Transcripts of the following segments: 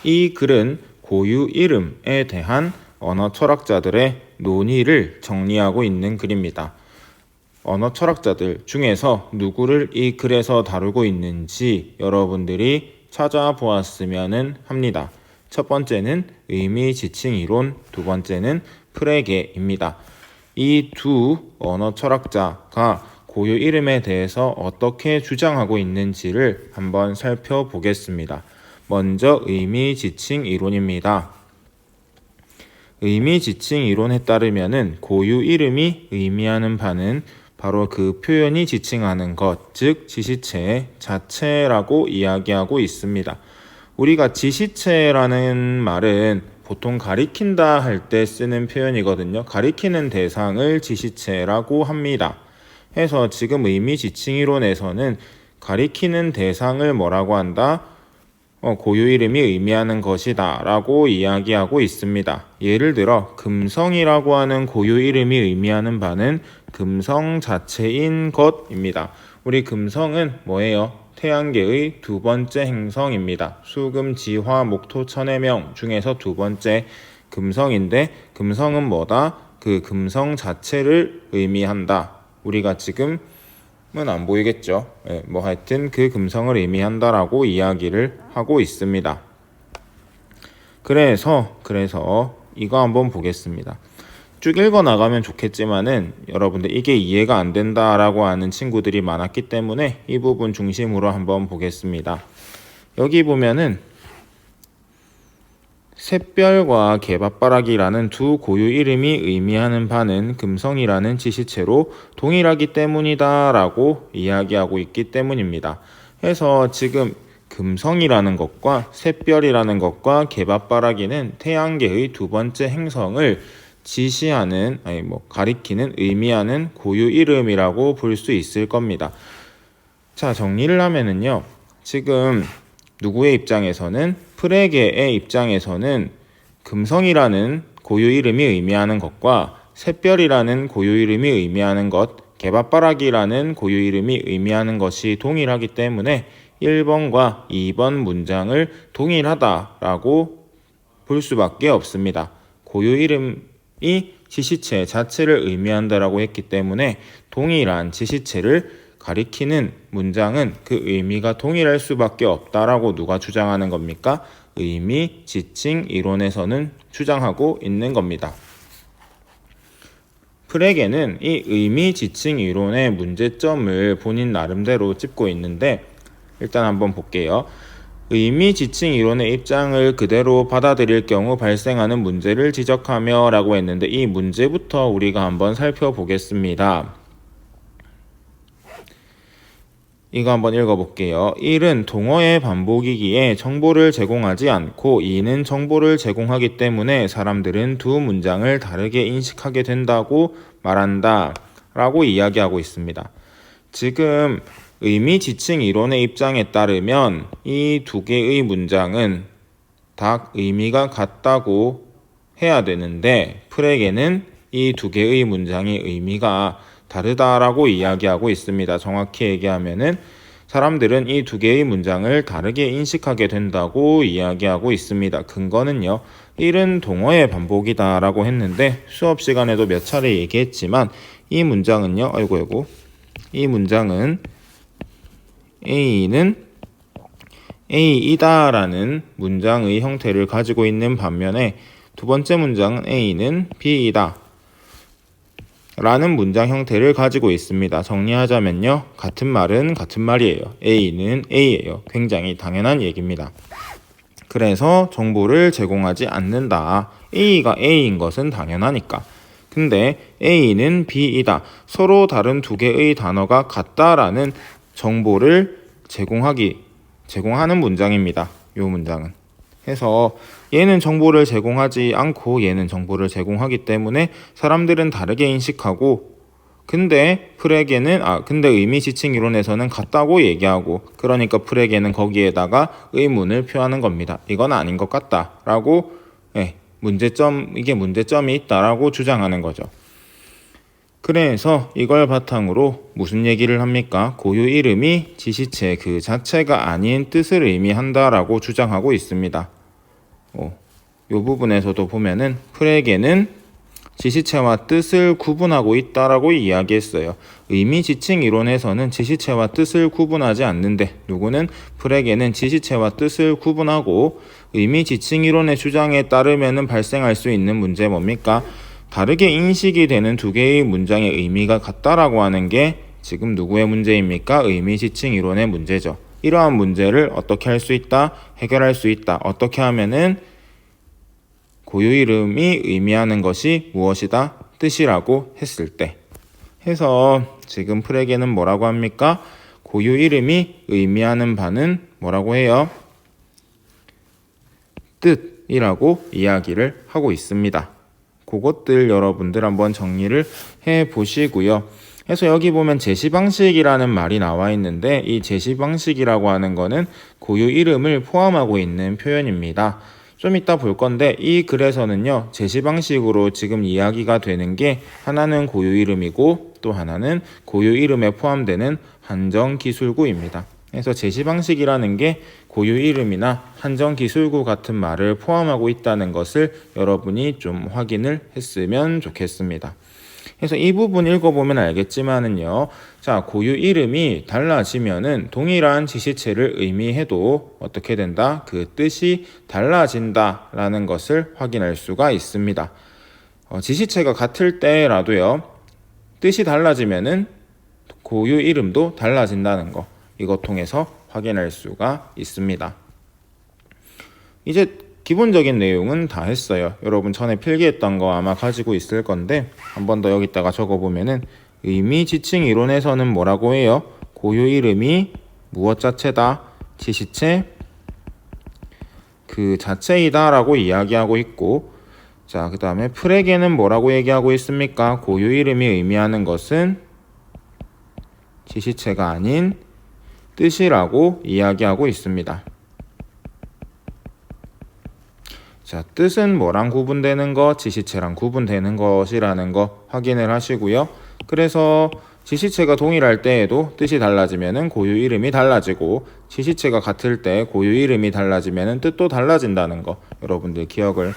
이 글은 고유 이름에 대한 언어 철학자들의 논의를 정리하고 있는 글입니다. 언어 철학자들 중에서 누구를 이 글에서 다루고 있는지 여러분들이 찾아보았으면 합니다. 첫 번째는 의미 지칭 이론, 두 번째는 프레게입니다. 이 두 언어 철학자가 고유 이름에 대해서 어떻게 주장하고 있는지를 한번 살펴보겠습니다. 먼저 의미 지칭 이론입니다. 의미 지칭 이론에 따르면 고유 이름이 의미하는 바는 바로 그 표현이 지칭하는 것, 즉 지시체 자체라고 이야기하고 있습니다. 우리가 지시체라는 말은 보통 가리킨다 할 때 쓰는 표현이거든요. 가리키는 대상을 지시체라고 합니다. 해서 지금 의미 지칭 이론에서는 가리키는 대상을 뭐라고 한다? 고유 이름이 의미하는 것이다 라고 이야기하고 있습니다. 예를 들어 금성이라고 하는 고유 이름이 의미하는 바는 금성 자체인 것입니다. 우리 금성은 뭐예요? 태양계의 두 번째 행성입니다. 수금, 지화, 목토, 천의 명 중에서 두 번째 금성인데 금성은 뭐다? 그 금성 자체를 의미한다. 우리가 지금은 안 보이겠죠. 뭐 하여튼 그 금성을 의미한다라고 이야기를 하고 있습니다. 그래서 이거 한번 보겠습니다. 쭉 읽어 나가면 좋겠지만은 여러분들 이게 이해가 안 된다라고 하는 친구들이 많았기 때문에 이 부분 중심으로 한번 보겠습니다. 여기 보면은 샛별과 개밥바라기라는 두 고유 이름이 의미하는 바는 금성이라는 지시체로 동일하기 때문이다 라고 이야기하고 있기 때문입니다. 해서 지금 금성이라는 것과 샛별이라는 것과 개밥바라기는 태양계의 두 번째 행성을 지시하는, 가리키는, 의미하는 고유 이름이라고 볼 수 있을 겁니다. 자, 정리를 하면은요, 지금 누구의 입장에서는, 프레게의 입장에서는 금성이라는 고유 이름이 의미하는 것과 샛별이라는 고유 이름이 의미하는 것, 개밥바라기라는 고유 이름이 의미하는 것이 동일하기 때문에 1번과 2번 문장을 동일하다라고 볼 수밖에 없습니다. 고유 이름이 지시체 자체를 의미한다라고 했기 때문에 동일한 지시체를 가리키는 문장은 그 의미가 동일할 수밖에 없다라고 누가 주장하는 겁니까? 의미 지칭 이론에서는 주장하고 있는 겁니다. 프레게는 이 의미 지칭 이론의 문제점을 본인 나름대로 짚고 있는데 일단 한번 볼게요. 의미 지칭 이론의 입장을 그대로 받아들일 경우 발생하는 문제를 지적하며 라고 했는데 이 문제부터 우리가 한번 살펴보겠습니다. 이거 한번 읽어볼게요. 1은 동어의 반복이기에 정보를 제공하지 않고 2는 정보를 제공하기 때문에 사람들은 두 문장을 다르게 인식하게 된다고 말한다 라고 이야기하고 있습니다. 지금 의미 지칭 이론의 입장에 따르면 이 두 개의 문장은 다 의미가 같다고 해야 되는데 프레게는 이 두 개의 문장의 의미가 다르다라고 이야기하고 있습니다. 정확히 얘기하면은 사람들은 이 두 개의 문장을 다르게 인식하게 된다고 이야기하고 있습니다. 근거는요. 1은 동어의 반복이다 라고 했는데 수업 시간에도 몇 차례 얘기했지만 이 문장은요. 이 문장은 A는 A이다 라는 문장의 형태를 가지고 있는 반면에 두 번째 문장은 A는 B이다 라는 문장 형태를 가지고 있습니다. 정리하자면요. 같은 말은 같은 말이에요. A는 A예요. 굉장히 당연한 얘기입니다. 그래서 정보를 제공하지 않는다. A가 A인 것은 당연하니까. 근데 A는 B이다. 서로 다른 두 개의 단어가 같다라는 정보를 제공하는 문장입니다. 이 문장은. 해서 얘는 정보를 제공하지 않고 얘는 정보를 제공하기 때문에 사람들은 다르게 인식하고 근데 의미 지칭 이론에서는 같다고 얘기하고 그러니까 프레게는 거기에다가 의문을 표하는 겁니다. 이건 아닌 것 같다라고 이게 문제점이 있다라고 주장하는 거죠. 그래서 이걸 바탕으로 무슨 얘기를 합니까? 고유 이름이 지시체 그 자체가 아닌 뜻을 의미한다라고 주장하고 있습니다. 이 부분에서도 보면은 프레게는 지시체와 뜻을 구분하고 있다라고 이야기했어요. 의미 지칭 이론에서는 지시체와 뜻을 구분하지 않는데 누구는 프레게는 지시체와 뜻을 구분하고 의미 지칭 이론의 주장에 따르면 발생할 수 있는 문제 뭡니까? 다르게 인식이 되는 두 개의 문장의 의미가 같다라고 하는 게 지금 누구의 문제입니까? 의미 지칭 이론의 문제죠. 이러한 문제를 어떻게 할 수 있다? 해결할 수 있다. 어떻게 하면은 고유 이름이 의미하는 것이 무엇이다? 뜻이라고 했을 때. 해서 지금 프레게는 뭐라고 합니까? 고유 이름이 의미하는 바는 뭐라고 해요? 뜻이라고 이야기를 하고 있습니다. 그것들 여러분들 한번 정리를 해 보시고요. 그래서 여기 보면 제시방식이라는 말이 나와 있는데 이 제시방식이라고 하는 거는 고유 이름을 포함하고 있는 표현입니다. 좀 이따 볼 건데 이 글에서는요 제시방식으로 지금 이야기가 되는 게 하나는 고유 이름이고 또 하나는 고유 이름에 포함되는 한정기술구입니다. 그래서 제시방식이라는 게 고유 이름이나 한정기술구 같은 말을 포함하고 있다는 것을 여러분이 좀 확인을 했으면 좋겠습니다. 그래서 이 부분 읽어보면 알겠지만은요. 자, 고유 이름이 달라지면은 동일한 지시체를 의미해도 어떻게 된다? 그 뜻이 달라진다라는 것을 확인할 수가 있습니다. 지시체가 같을 때라도요. 뜻이 달라지면은 고유 이름도 달라진다는 거. 이것 통해서 확인할 수가 있습니다. 이제 기본적인 내용은 다 했어요. 여러분 전에 필기했던 거 아마 가지고 있을 건데 한 번 더 여기다가 적어보면은 의미 지칭 이론에서는 뭐라고 해요? 고유 이름이 무엇 자체다? 지시체 그 자체이다 라고 이야기하고 있고 자, 그 다음에 프레게는 뭐라고 얘기하고 있습니까? 고유 이름이 의미하는 것은 지시체가 아닌 뜻이라고 이야기하고 있습니다. 자, 뜻은 뭐랑 구분되는 것, 지시체랑 구분되는 것이라는 거 확인을 하시고요. 그래서 지시체가 동일할 때에도 뜻이 달라지면은 고유 이름이 달라지고 지시체가 같을 때 고유 이름이 달라지면은 뜻도 달라진다는 거 여러분들 기억을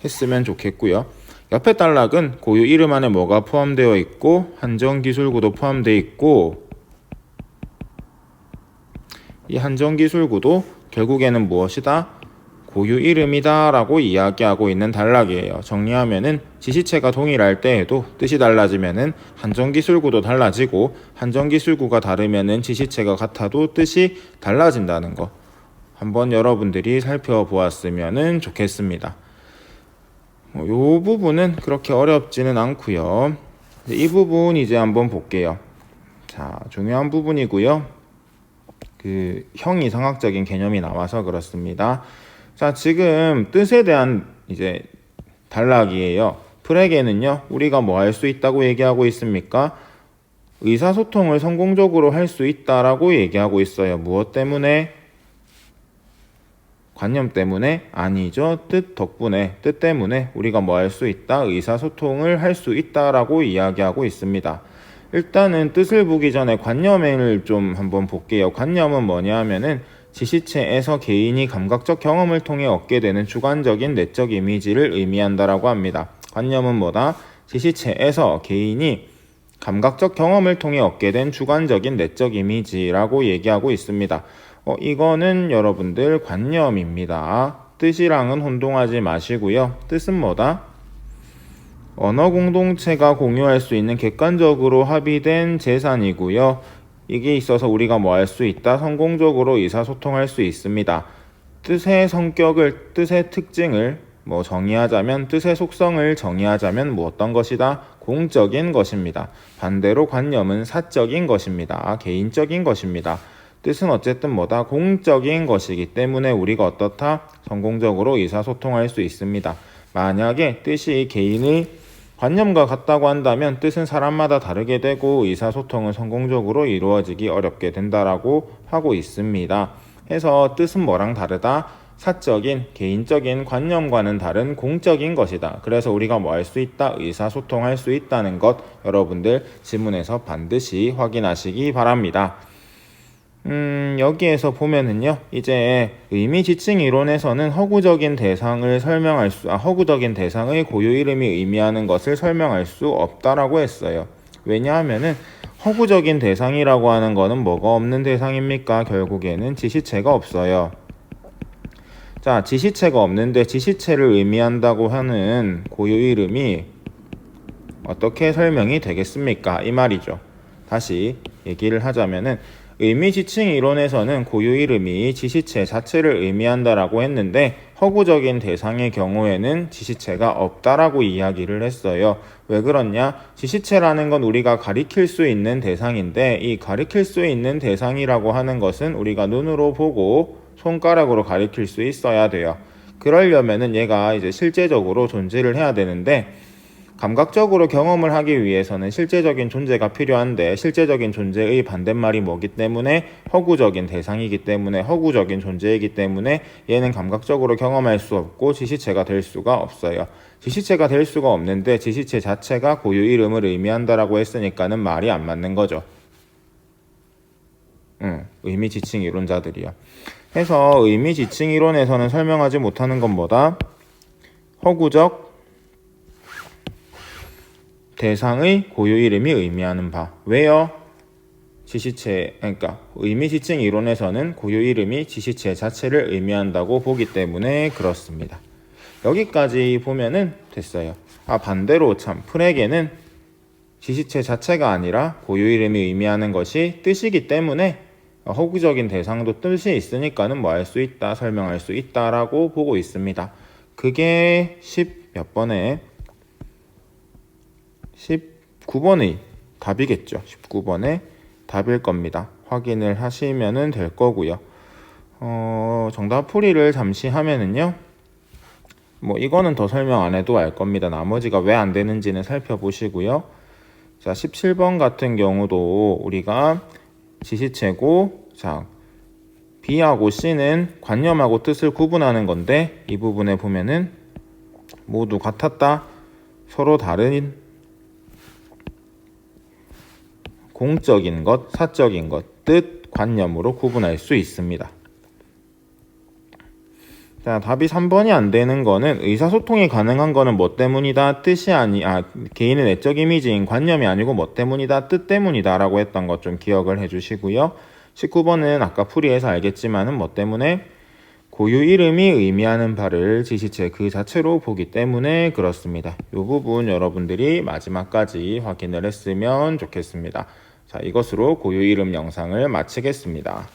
했으면 좋겠고요. 옆에 단락은 고유 이름 안에 뭐가 포함되어 있고 한정기술구도 포함되어 있고 이 한정기술구도 결국에는 무엇이다? 고유 이름이다 라고 이야기하고 있는 단락이에요. 정리하면은 지시체가 동일할 때에도 뜻이 달라지면은 한정기술구도 달라지고 한정기술구가 다르면은 지시체가 같아도 뜻이 달라진다는 거 한번 여러분들이 살펴보았으면 좋겠습니다. 이 부분은 그렇게 어렵지는 않고요. 이 부분 이제 한번 볼게요. 자, 중요한 부분이고요. 그 형이상학적인 개념이 나와서 그렇습니다. 자, 지금 뜻에 대한 이제 단락이에요. 프레게는요, 우리가 뭐 할 수 있다고 얘기하고 있습니까? 의사소통을 성공적으로 할 수 있다라고 얘기하고 있어요. 무엇 때문에? 관념 때문에? 아니죠. 뜻 덕분에, 뜻 때문에 우리가 뭐 할 수 있다? 의사소통을 할 수 있다라고 이야기하고 있습니다. 일단은 뜻을 보기 전에 관념을 좀 한번 볼게요. 관념은 뭐냐 하면은 지시체에서 개인이 감각적 경험을 통해 얻게 되는 주관적인 내적 이미지를 의미한다라고 합니다. 관념은 뭐다? 지시체에서 개인이 감각적 경험을 통해 얻게 된 주관적인 내적 이미지라고 얘기하고 있습니다. 이거는 여러분들 관념입니다. 뜻이랑은 혼동하지 마시고요. 뜻은 뭐다? 언어 공동체가 공유할 수 있는 객관적으로 합의된 재산이고요. 이게 있어서 우리가 뭐 할 수 있다? 성공적으로 의사소통할 수 있습니다. 뜻의 성격을, 뜻의 특징을 뭐 정의하자면, 뜻의 속성을 정의하자면 뭐 어떤 것이다? 공적인 것입니다. 반대로 관념은 사적인 것입니다. 개인적인 것입니다. 뜻은 어쨌든 뭐다? 공적인 것이기 때문에 우리가 어떻다? 성공적으로 의사소통할 수 있습니다. 만약에 뜻이 개인의 관념과 같다고 한다면 뜻은 사람마다 다르게 되고 의사소통은 성공적으로 이루어지기 어렵게 된다라고 하고 있습니다. 해서 뜻은 뭐랑 다르다? 사적인, 개인적인 관념과는 다른 공적인 것이다. 그래서 우리가 뭐 할 수 있다? 의사소통할 수 있다는 것 여러분들 지문에서 반드시 확인하시기 바랍니다. 여기에서 보면은요, 이제 의미 지칭 이론에서는 허구적인 대상의 고유 이름이 의미하는 것을 설명할 수 없다라고 했어요. 왜냐하면은 허구적인 대상이라고 하는 거는 뭐가 없는 대상입니까? 결국에는 지시체가 없어요. 자, 지시체가 없는데 지시체를 의미한다고 하는 고유 이름이 어떻게 설명이 되겠습니까? 이 말이죠. 다시 얘기를 하자면은 의미 지칭 이론에서는 고유 이름이 지시체 자체를 의미한다라고 했는데 허구적인 대상의 경우에는 지시체가 없다라고 이야기를 했어요. 왜 그렇냐? 지시체라는 건 우리가 가리킬 수 있는 대상인데 이 가리킬 수 있는 대상이라고 하는 것은 우리가 눈으로 보고 손가락으로 가리킬 수 있어야 돼요. 그러려면은 얘가 이제 실제적으로 존재를 해야 되는데 감각적으로 경험을 하기 위해서는 실제적인 존재가 필요한데 실제적인 존재의 반대말이 뭐기 때문에 허구적인 대상이기 때문에 허구적인 존재이기 때문에 얘는 감각적으로 경험할 수 없고 지시체가 될 수가 없어요. 지시체가 될 수가 없는데 지시체 자체가 고유 이름을 의미한다라고 했으니까는 말이 안 맞는 거죠. 의미 지칭 이론자들이요. 해서 의미 지칭 이론에서는 설명하지 못하는 건 뭐다? 허구적 대상의 고유 이름이 의미하는 바. 왜요? 그러니까 의미 지칭 이론에서는 고유 이름이 지시체 자체를 의미한다고 보기 때문에 그렇습니다. 여기까지 보면은 됐어요. 반대로 참 풀에게는 지시체 자체가 아니라 고유 이름이 의미하는 것이 뜻이기 때문에 허구적인 대상도 뜻이 있으니까는 뭐 할 수 있다, 설명할 수 있다라고 보고 있습니다. 그게 19번의 답이겠죠. 19번의 답일 겁니다. 확인을 하시면 될 거고요. 정답 풀이를 잠시 하면은요. 뭐 이거는 더 설명 안 해도 알 겁니다. 나머지가 왜 안 되는지는 살펴보시고요. 자, 17번 같은 경우도 우리가 지시체고, 자, B하고 C는 관념하고 뜻을 구분하는 건데 이 부분에 보면은 모두 같았다. 서로 다른 공적인 것, 사적인 것, 뜻, 관념으로 구분할 수 있습니다. 자, 답이 3번이 안 되는 거는 의사소통이 가능한 거는 뭐 때문이다? 개인의 내적 이미지인 관념이 아니고 뭐 때문이다? 뜻 때문이다 라고 했던 것 좀 기억을 해주시고요. 19번은 아까 풀이해서 알겠지만은 뭐 때문에 고유 이름이 의미하는 바를 지시체 그 자체로 보기 때문에 그렇습니다. 이 부분 여러분들이 마지막까지 확인을 했으면 좋겠습니다. 자, 이것으로 고유 이름 영상을 마치겠습니다.